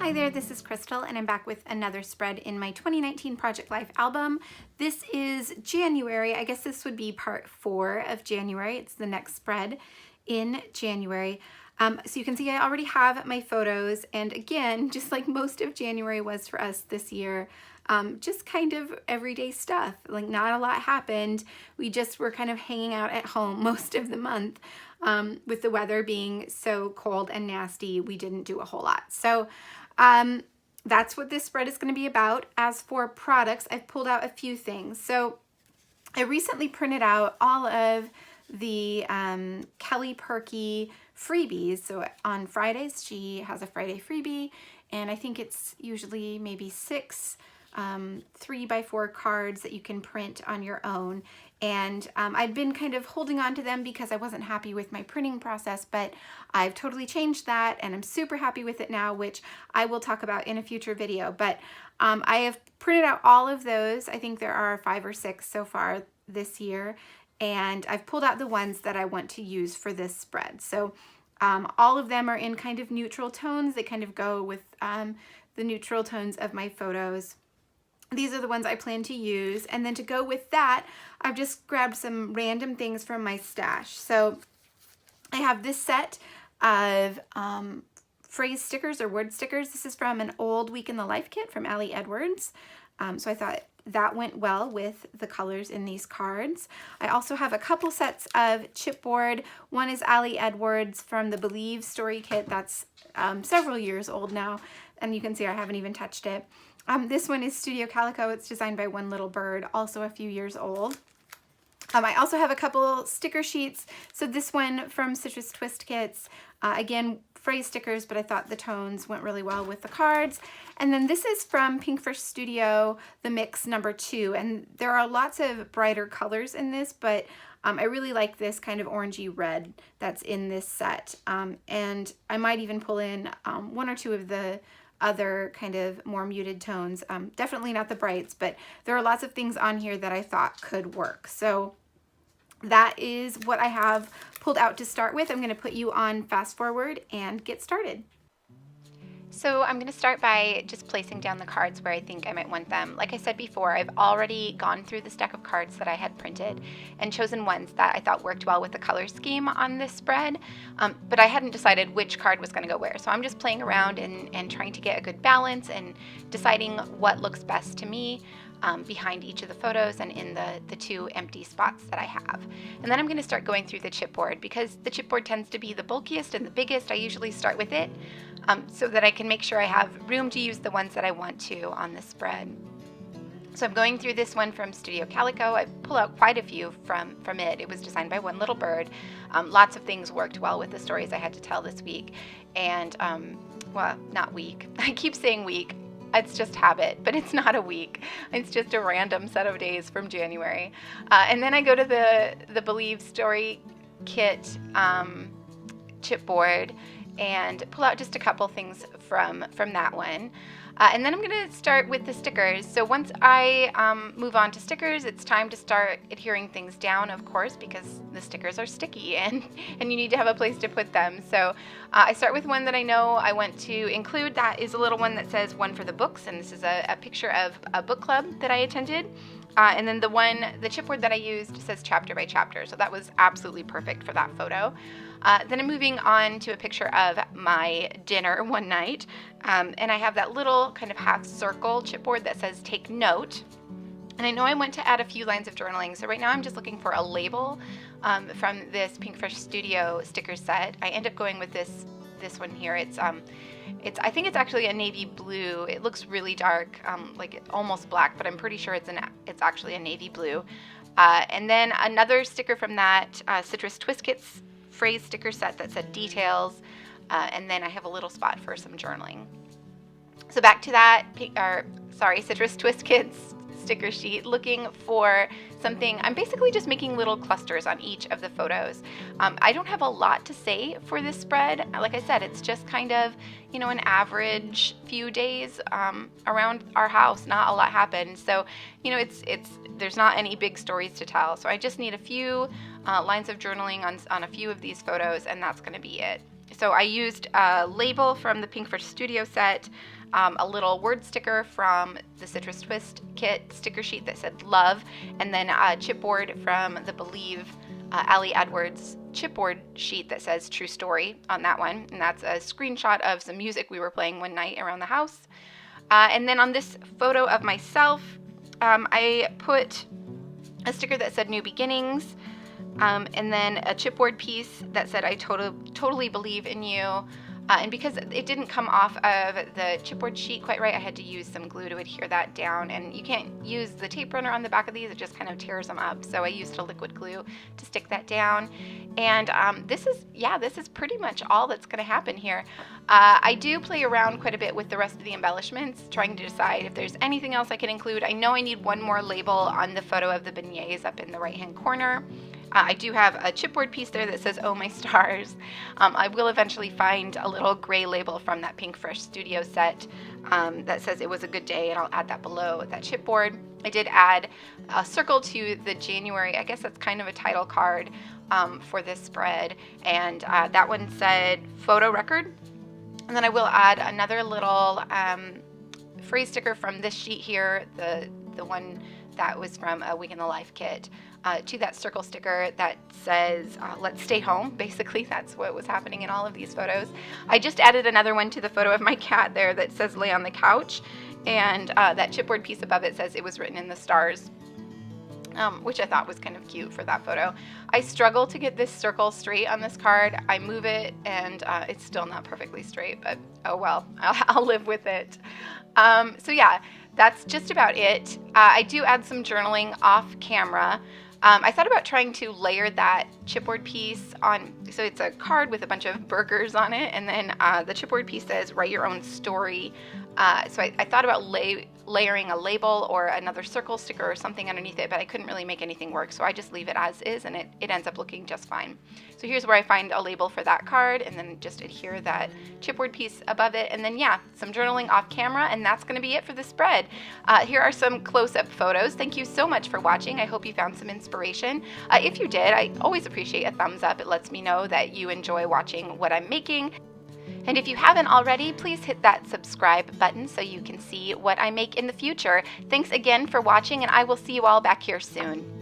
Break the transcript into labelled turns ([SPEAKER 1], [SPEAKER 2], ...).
[SPEAKER 1] Hi there, this is Crystal and I'm back with another spread in my 2019 Project Life album. This is January. I guess this would be part 4 of January. It's the next spread in January. So you can see I already have my photos, and again, just like most of January was for us this year, just kind of everyday stuff. Like not a lot happened. We just were kind of hanging out at home most of the month. With the weather being so cold and nasty, we didn't do a whole lot. So that's what this spread is going to be about. As for products, I've pulled out a few things. So I recently printed out all of the Kelly Perky freebies. So on Fridays, she has a Friday freebie, and I think it's usually maybe 6 3x4 cards that you can print on your own. And I'd been kind of holding on to them because I wasn't happy with my printing process, but I've totally changed that and I'm super happy with it now, which I will talk about in a future video. But I have printed out all of those. I think there are 5 or 6 so far this year, and I've pulled out the ones that I want to use for this spread. So all of them are in kind of neutral tones. They kind of go with the neutral tones of my photos. These are the ones I plan to use, and then to go with that, I've just grabbed some random things from my stash. So I have this set of phrase stickers or word stickers. This is from an old Week in the Life kit from Ali Edwards. So I thought that went well with the colors in these cards. I also have a couple sets of chipboard. One is Ali Edwards from the Believe story kit. That's several years old now, and you can see I haven't even touched it. This one is Studio Calico. It's designed by One Little Bird, also a few years old. I also have a couple sticker sheets. So this one from Citrus Twist Kits, again, phrase stickers, but I thought the tones went really well with the cards. And then this is from Pinkfish Studio, the mix number 2. And there are lots of brighter colors in this, but I really like this kind of orangey red that's in this set. And I might even pull in 1 or 2 of the other kind of more muted tones. Definitely not the brights, but there are lots of things on here that I thought could work. So that is what I have pulled out to start with. I'm going to put you on fast forward and get started. So I'm going to start by just placing down the cards where I think I might want them. Like I said before, I've already gone through the stack of cards that I had printed and chosen ones that I thought worked well with the color scheme on this spread, but I hadn't decided which card was going to go where. So I'm just playing around and trying to get a good balance and deciding what looks best to me behind each of the photos and in the 2 empty spots that I have. And then I'm going to start going through the chipboard, because the chipboard tends to be the bulkiest and the biggest. I usually start with it so that I can make sure I have room to use the ones that I want to on the spread. So I'm going through this one from Studio Calico. I pull out quite a few from it. It was designed by One Little Bird. Lots of things worked well with the stories I had to tell this week. And, well, not week. I keep saying week. It's just habit, but it's not a week. It's just a random set of days from January. And then I go to the Believe story kit chipboard and pull out just a couple things from that one. And then I'm going to start with the stickers. So once I move on to stickers, it's time to start adhering things down, of course, because the stickers are sticky and you need to have a place to put them. So I start with one that I know I want to include. That is a little one that says One for the Books, and this is a picture of a book club that I attended. And then the chipboard that I used says Chapter by Chapter, so that was absolutely perfect for that photo. Then I'm moving on to a picture of my dinner one night, and I have that little kind of half circle chipboard that says Take Note. And I know I want to add a few lines of journaling, so right now I'm just looking for a label from this Pinkfish Studio sticker set. I end up going with this one here. I think it's actually a navy blue. It looks really dark, like almost black, but I'm pretty sure it's actually a navy blue. And then another sticker from that Citrus Twist Kits phrase sticker set that said Details, and then I have a little spot for some journaling. So back to that, Citrus Twist Kits sticker sheet, looking for something. I'm basically just making little clusters on each of the photos. I don't have a lot to say for this spread. Like I said, it's just kind of, an average few days around our house. Not a lot happened. So, there's not any big stories to tell. So I just need a few lines of journaling on a few of these photos, and that's going to be it.
[SPEAKER 2] So I used a label from the Pink Fish Studio set, a little word sticker from the Citrus Twist kit sticker sheet that said love, and then a chipboard from the Believe Allie Edwards chipboard sheet that says true story on that one. And that's a screenshot of some music we were playing one night around the house. And then on this photo of myself, I put a sticker that said New Beginnings, and then a chipboard piece that said I totally believe in you. And because it didn't come off of the chipboard sheet quite right, I had to use some glue to adhere that down. And you can't use the tape runner on the back of these, it just kind of tears them up. So I used a liquid glue to stick that down. And this is pretty much all that's going to happen here. I do play around quite a bit with the rest of the embellishments, trying to decide if there's anything else I can include. I know I need one more label on the photo of the beignets up in the right-hand corner. I do have a chipboard piece there that says, oh my stars. I will eventually find a little gray label from that Pink Fresh Studio set that says it was a good day, and I'll add that below that chipboard. I did add a circle to the January, I guess that's kind of a title card for this spread, and that one said photo record. And then I will add another little phrase sticker from this sheet here, the one that was from a Week in the Life kit, to that circle sticker that says, let's stay home. Basically, that's what was happening in all of these photos. I just added another one to the photo of my cat there that says lay on the couch, and that chipboard piece above it says it was written in the stars, which I thought was kind of cute for that photo. I struggle to get this circle straight on this card. I move it, and it's still not perfectly straight, but oh well, I'll live with it. So yeah, that's just about it. I do add some journaling off camera. I thought about trying to layer that chipboard piece on, so it's a card with a bunch of burgers on it, and then the chipboard piece says write your own story. So I thought about layering a label or another circle sticker or something underneath it, but I couldn't really make anything work, so I just leave it as is, and it ends up looking just fine. So here's where I find a label for that card, and then just adhere that chipboard piece above it, and then yeah, some journaling off camera, and that's going to be it for the spread. Here are some close-up photos. Thank you so much for watching. I hope you found some inspiration. If you did, I always appreciate a thumbs up. It lets me know that you enjoy watching what I'm making. And if you haven't already, please hit that subscribe button so you can see what I make in the future. Thanks again for watching, and I will see you all back here soon.